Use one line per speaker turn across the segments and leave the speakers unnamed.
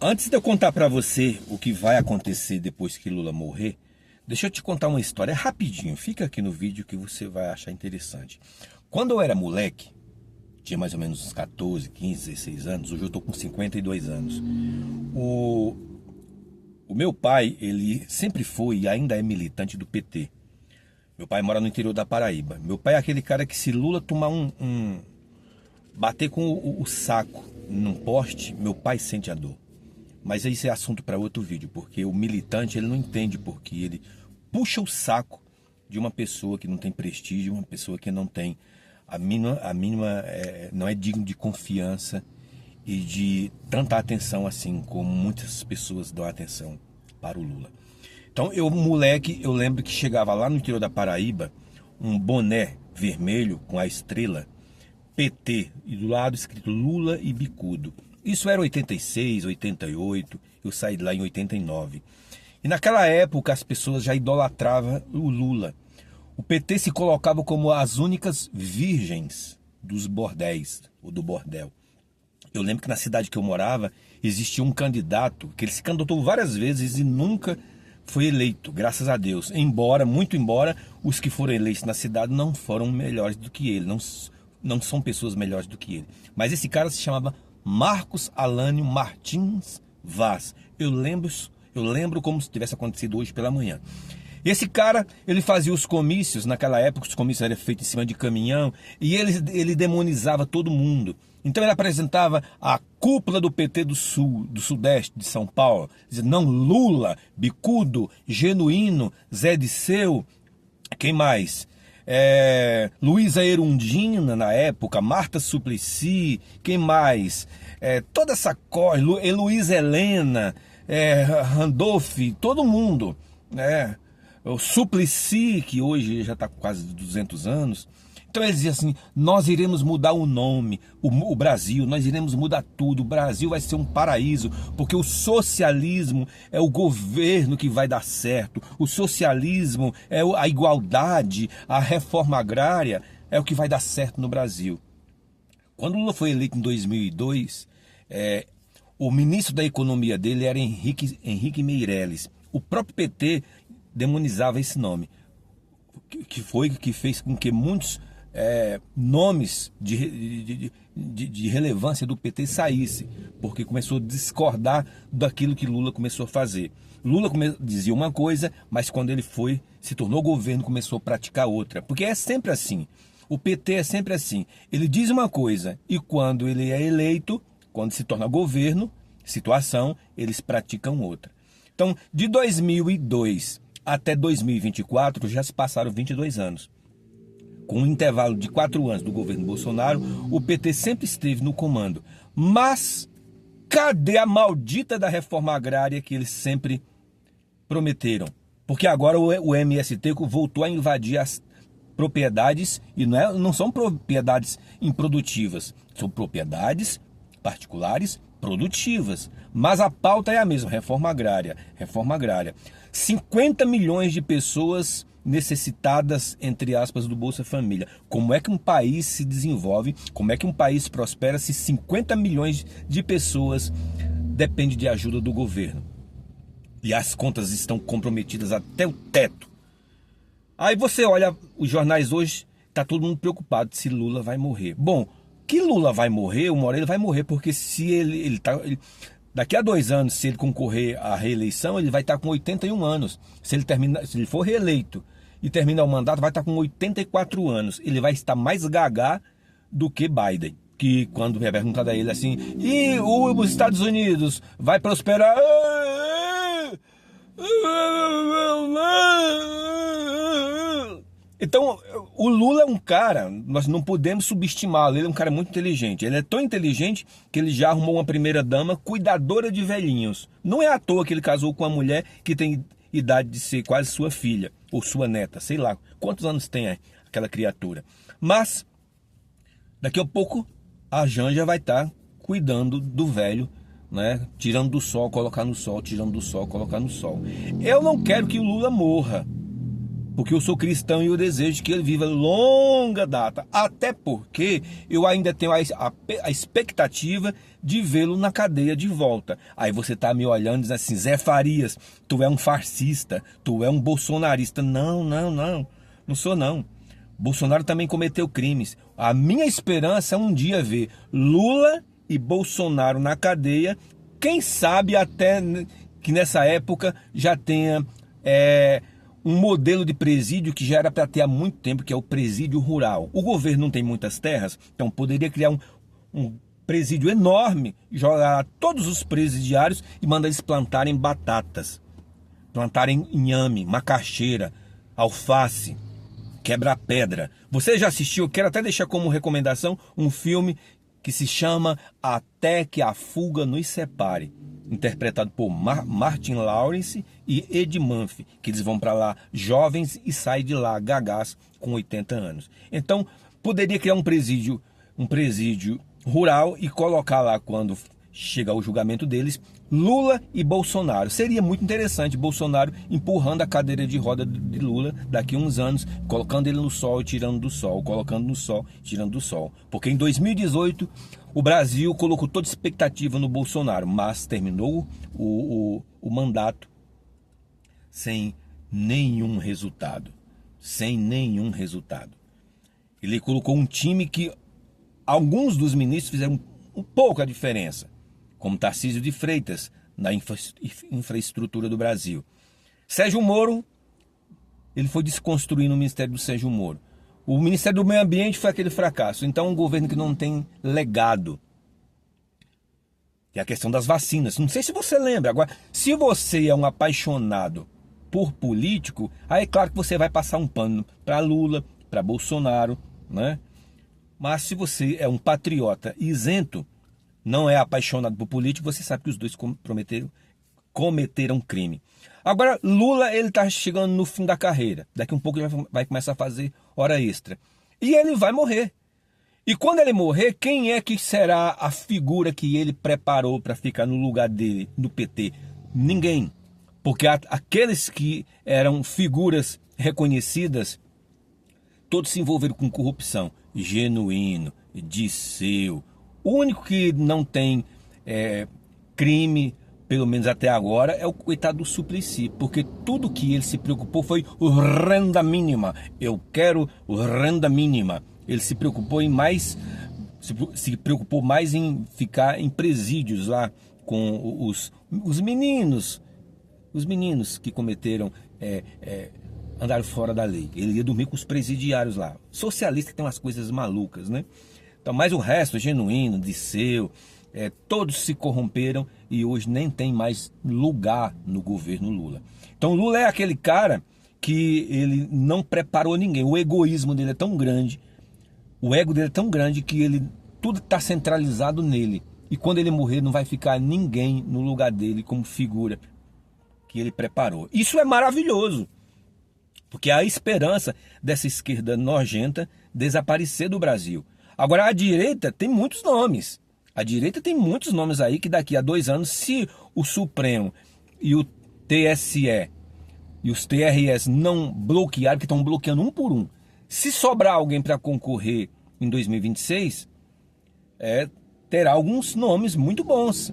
Antes de eu contar para você o que vai acontecer depois que Lula morrer, deixa eu te contar uma história rapidinho. Fica aqui no vídeo que você vai achar interessante. Quando eu era moleque, tinha mais ou menos uns 14, 15, 16 anos, hoje eu tô com 52 anos. O meu pai, ele sempre foi e ainda é militante do PT. Meu pai mora no interior da Paraíba. Meu pai é aquele cara que se Lula tomar bater com o saco num poste, meu pai sente a dor. Mas isso é assunto para outro vídeo, porque o militante ele não entende porque ele puxa o saco de uma pessoa que não tem prestígio, uma pessoa que não tem a mínima não é digno de confiança e de tanta atenção assim como muitas pessoas dão atenção para o Lula. Então eu, moleque, eu lembro que chegava lá no interior da Paraíba um boné vermelho com a estrela PT e do lado escrito Lula e bicudo. Isso era 86, 88, eu saí de lá em 89. E naquela época as pessoas já idolatravam o Lula. O PT se colocava como as únicas virgens dos bordéis, ou do bordel. Eu lembro que na cidade que eu morava existia um candidato, que ele se candidatou várias vezes e nunca foi eleito, graças a Deus. Muito embora, os que foram eleitos na cidade não foram melhores do que ele, não são pessoas melhores do que ele. Mas esse cara se chamava Marcos Alânio Martins Vaz. Eu lembro como se tivesse acontecido hoje pela manhã. Esse cara, ele fazia os comícios, naquela época os comícios eram feitos em cima de caminhão, e ele demonizava todo mundo. Então ele apresentava a cúpula do PT do Sul, do Sudeste de São Paulo, dizendo, não, Lula, bicudo, genuíno, Zé Disseu, quem mais? Luísa Erundina na época, Marta Suplicy, quem mais? Toda essa coisa, Luísa Helena, Randolph, todo mundo, né? O Suplicy, que hoje já está com quase 200 anos. Então ele dizia assim, nós iremos mudar o nome, o Brasil, nós iremos mudar tudo, o Brasil vai ser um paraíso, porque o socialismo é o governo que vai dar certo, o socialismo é a igualdade, a reforma agrária é o que vai dar certo no Brasil. Quando Lula foi eleito em 2002, o ministro da economia dele era Henrique Meirelles. O próprio PT demonizava esse nome, que fez com que muitos nomes de relevância do PT saíssem, porque começou a discordar daquilo que Lula começou a fazer. Lula dizia uma coisa, mas quando ele se tornou governo, começou a praticar outra, porque é sempre assim. O PT é sempre assim, ele diz uma coisa e quando ele é eleito, quando se torna governo, eles praticam outra. Então, de 2002 até 2024, já se passaram 22 anos. Com um intervalo de 4 anos do governo Bolsonaro, o PT sempre esteve no comando. Mas, cadê a maldita da reforma agrária que eles sempre prometeram? Porque agora o MST voltou a invadir as propriedades, e não são propriedades improdutivas, são propriedades particulares produtivas. Mas a pauta é a mesma, reforma agrária. 50 milhões de pessoas necessitadas, entre aspas, do Bolsa Família. Como é que um país se desenvolve, como é que um país prospera se 50 milhões de pessoas dependem de ajuda do governo? E as contas estão comprometidas até o teto. Aí você olha os jornais hoje, tá todo mundo preocupado se Lula vai morrer. Bom, que Lula vai morrer, uma hora ele vai morrer, porque se daqui a 2 anos, se ele concorrer à reeleição, ele vai estar com 81 anos. Se ele for reeleito e terminar o mandato, vai estar com 84 anos. Ele vai estar mais gagá do que Biden. Que quando é perguntado a ele assim, e os Estados Unidos vai prosperar? Então, o Lula é um cara, nós não podemos subestimá-lo, ele é um cara muito inteligente. Ele é tão inteligente que ele já arrumou uma primeira-dama cuidadora de velhinhos. Não é à toa que ele casou com uma mulher que tem idade de ser quase sua filha, ou sua neta, sei lá quantos anos tem aquela criatura. Mas, daqui a pouco, a Janja vai estar cuidando do velho, né? Tirando do sol, colocar no sol, tirando do sol, colocar no sol. Eu não quero que o Lula morra. Porque eu sou cristão e eu desejo que ele viva longa data. Até porque eu ainda tenho a expectativa de vê-lo na cadeia de volta. Aí você tá me olhando e diz assim, Zé Farias, tu é um fascista, tu é um bolsonarista. Não, não, não. Não sou não. Bolsonaro também cometeu crimes. A minha esperança é um dia ver Lula e Bolsonaro na cadeia. Quem sabe até que nessa época já tenha um modelo de presídio que já era para ter há muito tempo, que é o presídio rural. O governo não tem muitas terras, então poderia criar um presídio enorme, jogar todos os presidiários e mandar eles plantarem batatas, plantarem inhame, macaxeira, alface, quebra-pedra. Você já assistiu? Eu quero até deixar como recomendação um filme que se chama Até que a Fuga nos Separe, interpretado por Martin Lawrence e Ed Murphy, que eles vão para lá jovens e saem de lá gagás com 80 anos. Então, poderia criar um presídio rural e colocar lá, quando chega o julgamento deles, Lula e Bolsonaro. Seria muito interessante Bolsonaro empurrando a cadeira de roda de Lula daqui a uns anos, colocando ele no sol e tirando do sol, colocando no sol e tirando do sol. Porque em 2018 o Brasil colocou toda expectativa no Bolsonaro, mas terminou o mandato sem nenhum resultado. Sem nenhum resultado. Ele colocou um time que alguns dos ministros fizeram um pouco a diferença, como Tarcísio de Freitas, na infraestrutura do Brasil. Sérgio Moro, ele foi desconstruindo o Ministério do Sérgio Moro. O Ministério do Meio Ambiente foi aquele fracasso. Então, um governo que não tem legado. E a questão das vacinas. Não sei se você lembra. Agora, se você é um apaixonado por político, aí é claro que você vai passar um pano para Lula, para Bolsonaro, né? Mas se você é um patriota isento, não é apaixonado por político, você sabe que os dois cometeram crime. Agora, Lula, ele está chegando no fim da carreira. Daqui um pouco ele vai começar a fazer hora extra. E ele vai morrer. E quando ele morrer, quem é que será a figura que ele preparou para ficar no lugar dele, no PT? Ninguém. Porque aqueles que eram figuras reconhecidas, todos se envolveram com corrupção. Genuíno, Disseu. O único que não tem crime, pelo menos até agora, é o coitado do Suplicy, porque tudo que ele se preocupou foi o renda mínima. Eu quero o renda mínima. Ele se preocupou se preocupou mais em ficar em presídios lá com os meninos que cometeram, andaram fora da lei. Ele ia dormir com os presidiários lá. Socialista tem umas coisas malucas, né? Então, mas o resto, Genuíno, Disseu, todos se corromperam e hoje nem tem mais lugar no governo Lula. Então, Lula é aquele cara que ele não preparou ninguém. O egoísmo dele é tão grande, o ego dele é tão grande que tudo está centralizado nele. E quando ele morrer, não vai ficar ninguém no lugar dele como figura que ele preparou. Isso é maravilhoso, porque há a esperança dessa esquerda nojenta desaparecer do Brasil. Agora, a direita tem muitos nomes. A direita tem muitos nomes aí que daqui a 2 anos, se o Supremo e o TSE e os TRS não bloquearem, que estão bloqueando um por um, se sobrar alguém para concorrer em 2026, terá alguns nomes muito bons.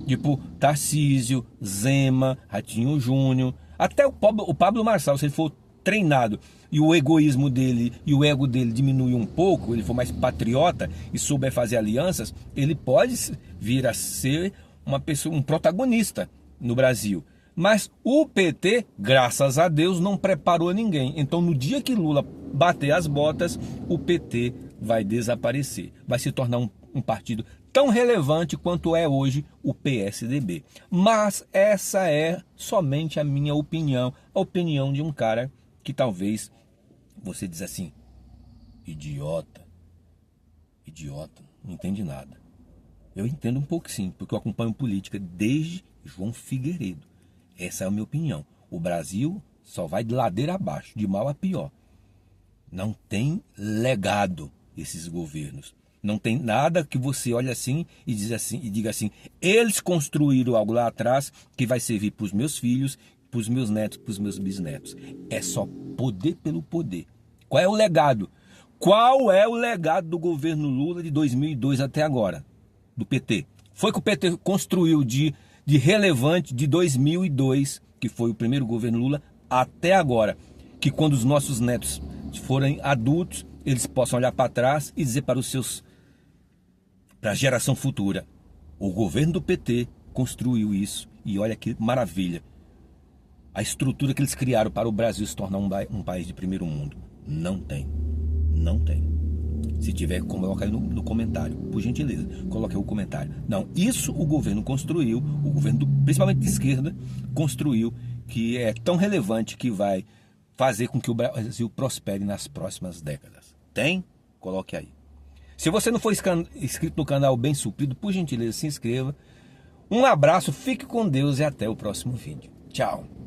Tipo Tarcísio, Zema, Ratinho Júnior, até o Pablo Marçal, se ele for treinado e o egoísmo dele e o ego dele diminuir um pouco, ele for mais patriota e souber fazer alianças, ele pode vir a ser um protagonista no Brasil. Mas o PT, graças a Deus, não preparou ninguém. Então, no dia que Lula bater as botas, o PT vai desaparecer. Vai se tornar um partido tão relevante quanto é hoje o PSDB. Mas essa é somente a minha opinião, a opinião de um cara que talvez você diz assim, idiota, não entende nada. Eu entendo um pouco sim, porque eu acompanho política desde João Figueiredo. Essa é a minha opinião. O Brasil só vai de ladeira abaixo, de mal a pior. Não tem legado esses governos. Não tem nada que você olhe assim e diga assim, eles construíram algo lá atrás que vai servir para os meus filhos, para os meus netos, para os meus bisnetos. É só poder pelo poder. Qual é o legado? Qual é o legado do governo Lula de 2002 até agora? Do PT. Foi que o PT construiu de relevante de 2002, que foi o primeiro governo Lula, até agora. Que quando os nossos netos forem adultos, eles possam olhar para trás e dizer para a geração futura: o governo do PT construiu isso, e olha que maravilha. A estrutura que eles criaram para o Brasil se tornar um país de primeiro mundo. Não tem. Não tem. Se tiver, coloca aí no comentário. Por gentileza, coloque aí o comentário. Não, isso o governo construiu, o governo, principalmente de esquerda, construiu, que é tão relevante que vai fazer com que o Brasil prospere nas próximas décadas. Tem? Coloque aí. Se você não for inscrito no canal Bem Suprido, por gentileza, se inscreva. Um abraço, fique com Deus e até o próximo vídeo. Tchau.